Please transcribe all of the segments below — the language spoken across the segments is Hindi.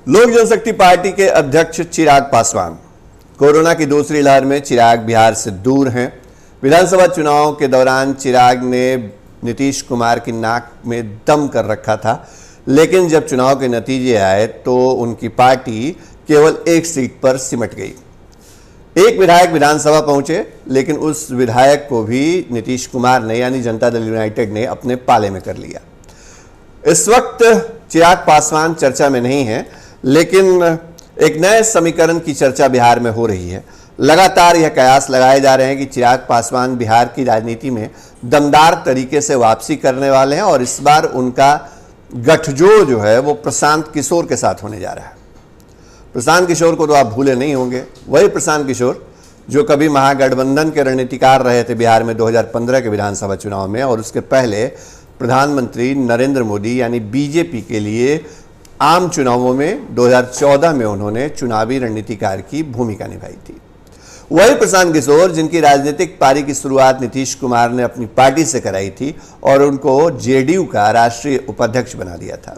लोक जनशक्ति पार्टी के अध्यक्ष चिराग पासवान, कोरोना की दूसरी लहर में चिराग बिहार से दूर हैं। विधानसभा चुनाव के दौरान चिराग ने नीतीश कुमार की नाक में दम कर रखा था, लेकिन जब चुनाव के नतीजे आए तो उनकी पार्टी केवल एक सीट पर सिमट गई। एक विधायक विधानसभा पहुंचे, लेकिन उस विधायक को भी नीतीश कुमार ने यानी जनता दल यूनाइटेड ने अपने पाले में कर लिया। इस वक्त चिराग पासवान चर्चा में नहीं है, लेकिन एक नए समीकरण की चर्चा बिहार में हो रही है। लगातार यह कयास लगाए जा रहे हैं कि चिराग पासवान बिहार की राजनीति में दमदार तरीके से वापसी करने वाले हैं और इस बार उनका गठजोड़ जो है वो प्रशांत किशोर के साथ होने जा रहा है। प्रशांत किशोर को तो आप भूले नहीं होंगे, वही प्रशांत किशोर जो कभी महागठबंधन के रणनीतिकार रहे थे बिहार में 2015 के विधानसभा चुनाव में, और उसके पहले प्रधानमंत्री नरेंद्र मोदी यानी बीजेपी के लिए आम चुनावों में 2014 में उन्होंने चुनावी रणनीतिकार की भूमिका निभाई थी। वही प्रशांत किशोर जिनकी राजनीतिक पारी की शुरुआत नीतीश कुमार ने अपनी पार्टी से कराई थी और उनको जेडीयू का राष्ट्रीय उपाध्यक्ष बना दिया था।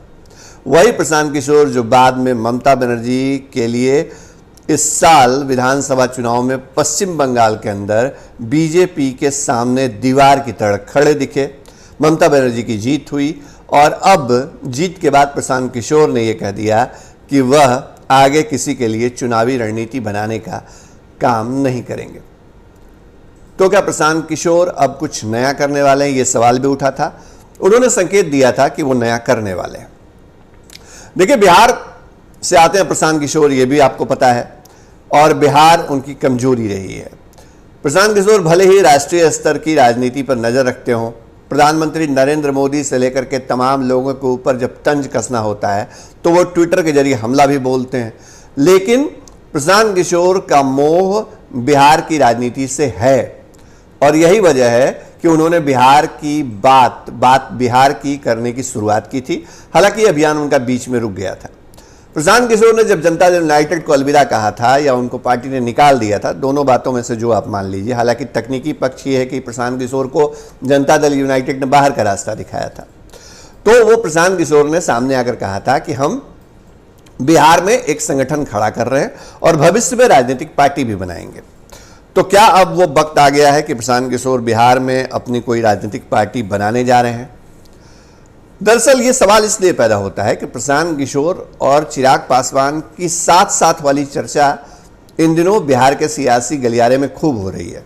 वही प्रशांत किशोर जो बाद में ममता बनर्जी के लिए इस साल विधानसभा चुनाव में पश्चिम बंगाल के अंदर बीजेपी के सामने दीवार की तरह खड़े दिखे। ममता बनर्जी की जीत हुई और अब जीत के बाद प्रशांत किशोर ने यह कह दिया कि वह आगे किसी के लिए चुनावी रणनीति बनाने का काम नहीं करेंगे। तो क्या प्रशांत किशोर अब कुछ नया करने वाले हैं? यह सवाल भी उठा था। उन्होंने संकेत दिया था कि वो नया करने वाले हैं। देखिए, बिहार से आते हैं प्रशांत किशोर, ये भी आपको पता है, और बिहार उनकी कमजोरी रही है। प्रशांत किशोर भले ही राष्ट्रीय स्तर की राजनीति पर नजर रखते हों, प्रधानमंत्री नरेंद्र मोदी से लेकर के तमाम लोगों के ऊपर जब तंज कसना होता है तो वो ट्विटर के जरिए हमला भी बोलते हैं, लेकिन प्रशांत किशोर का मोह बिहार की राजनीति से है और यही वजह है कि उन्होंने बिहार की बात बिहार की करने की शुरुआत की थी। हालांकि अभियान उनका बीच में रुक गया था। प्रशांत किशोर ने जब जनता दल यूनाइटेड को अलविदा कहा था या उनको पार्टी ने निकाल दिया था, दोनों बातों में से जो आप मान लीजिए, हालांकि तकनीकी पक्ष ये है कि प्रशांत किशोर को जनता दल यूनाइटेड ने बाहर का रास्ता दिखाया था, तो वो प्रशांत किशोर ने सामने आकर कहा था कि हम बिहार में एक संगठन खड़ा कर रहे हैं और भविष्य में राजनीतिक पार्टी भी बनाएंगे। तो क्या अब वो वक्त आ गया है कि प्रशांत किशोर बिहार में अपनी कोई राजनीतिक पार्टी बनाने जा रहे हैं? दरअसल ये सवाल इसलिए पैदा होता है कि प्रशांत किशोर और चिराग पासवान की साथ साथ वाली चर्चा इन दिनों बिहार के सियासी गलियारे में खूब हो रही है।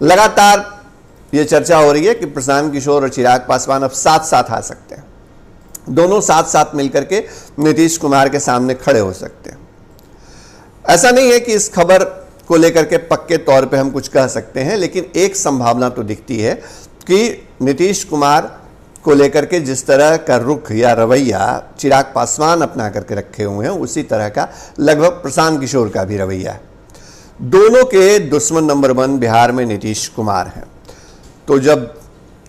लगातार ये चर्चा हो रही है कि प्रशांत किशोर और चिराग पासवान अब साथ साथ आ सकते हैं, दोनों साथ साथ मिलकर के नीतीश कुमार के सामने खड़े हो सकते हैं। ऐसा नहीं है कि इस खबर को लेकर के पक्के तौर पे हम कुछ कह सकते हैं, लेकिन एक संभावना तो दिखती है कि नीतीश कुमार को लेकर के जिस तरह का रुख या रवैया चिराग पासवान अपना करके रखे हुए हैं, उसी तरह का लगभग प्रशांत किशोर का भी रवैया है। दोनों के दुश्मन नंबर 1 बिहार में नीतीश कुमार हैं। तो जब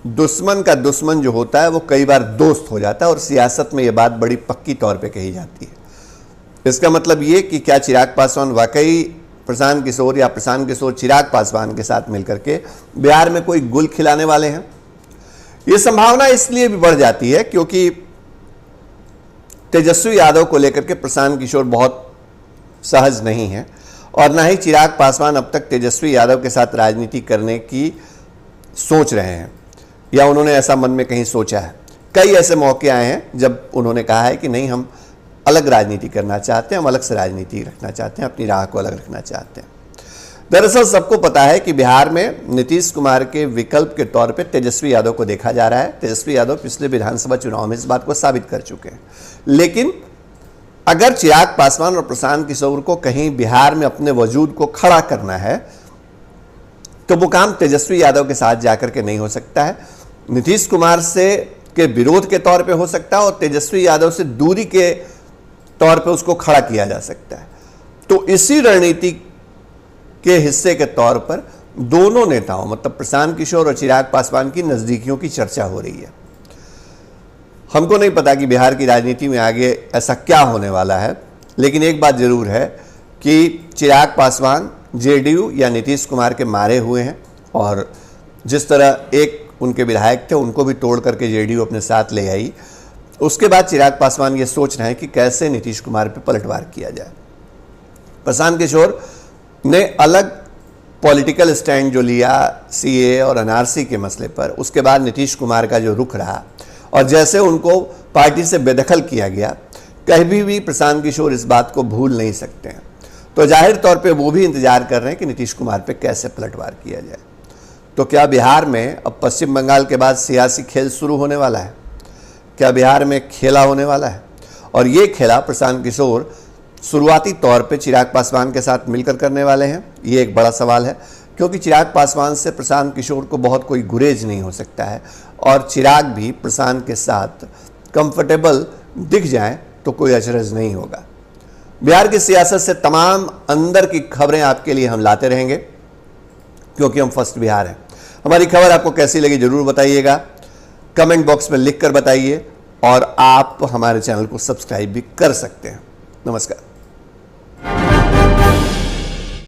दुश्मन का दुश्मन जो होता है वो कई बार दोस्त हो जाता है, और सियासत में ये बात बड़ी पक्की तौर पे कही जाती है। इसका मतलब ये कि क्या चिराग पासवान वाकई प्रशांत किशोर या प्रशांत किशोर चिराग पासवान के साथ मिलकर के बिहार में कोई गुल खिलाने वाले हैं? ये संभावना इसलिए भी बढ़ जाती है क्योंकि तेजस्वी यादव को लेकर के प्रशांत किशोर बहुत सहज नहीं है, और ना ही चिराग पासवान अब तक तेजस्वी यादव के साथ राजनीति करने की सोच रहे हैं या उन्होंने ऐसा मन में कहीं सोचा है। कई ऐसे मौके आए हैं जब उन्होंने कहा है कि नहीं, हम अलग राजनीति करना चाहते हैं, हम अलग से राजनीति रखना चाहते हैं, अपनी राह को अलग रखना चाहते हैं। दरअसल सबको पता है कि बिहार में नीतीश कुमार के विकल्प के तौर पे तेजस्वी यादव को देखा जा रहा है। तेजस्वी यादव पिछले विधानसभा चुनाव में इस बात को साबित कर चुके हैं। लेकिन अगर चिराग पासवान और प्रशांत किशोर को कहीं बिहार में अपने वजूद को खड़ा करना है तो वो काम तेजस्वी यादव के साथ जाकर के नहीं हो सकता है। नीतीश कुमार से के विरोध के तौर पे हो सकता है और तेजस्वी यादव से दूरी के तौर पे उसको खड़ा किया जा सकता है। तो इसी रणनीति के हिस्से के तौर पर दोनों नेताओं मतलब प्रशांत किशोर और चिराग पासवान की नजदीकियों की चर्चा हो रही है। हमको नहीं पता कि बिहार की राजनीति में आगे ऐसा क्या होने वाला है, लेकिन एक बात जरूर है कि चिराग पासवान जेडीयू या नीतीश कुमार के मारे हुए हैं, और जिस तरह एक उनके विधायक थे उनको भी तोड़ करके जेडीयू अपने साथ ले आई, उसके बाद चिराग पासवान ये सोच रहे हैं कि कैसे नीतीश कुमार पे पलटवार किया जाए। प्रशांत किशोर ने अलग पॉलिटिकल स्टैंड जो लिया सीए और एनआरसी के मसले पर, उसके बाद नीतीश कुमार का जो रुख रहा और जैसे उनको पार्टी से बेदखल किया गया, कभी भी प्रशांत किशोर इस बात को भूल नहीं सकते हैं। तो जाहिर तौर पे वो भी इंतजार कर रहे हैं कि नीतीश कुमार पे कैसे पलटवार किया जाए। तो क्या बिहार में अब पश्चिम बंगाल के बाद सियासी खेल शुरू होने वाला है? क्या बिहार में खेला होने वाला है? और ये खेला प्रशांत किशोर शुरुआती तौर पे चिराग पासवान के साथ मिलकर करने वाले हैं? ये एक बड़ा सवाल है, क्योंकि चिराग पासवान से प्रशांत किशोर को बहुत कोई गुरेज नहीं हो सकता है और चिराग भी प्रशांत के साथ कंफर्टेबल दिख जाए तो कोई अचरज नहीं होगा। बिहार की सियासत से तमाम अंदर की खबरें आपके लिए हम लाते रहेंगे, क्योंकि हम फर्स्ट बिहार हैं। हमारी खबर आपको कैसी लगी जरूर बताइएगा, कमेंट बॉक्स में लिखकर बताइए और आप हमारे चैनल को सब्सक्राइब भी कर सकते हैं। नमस्कार।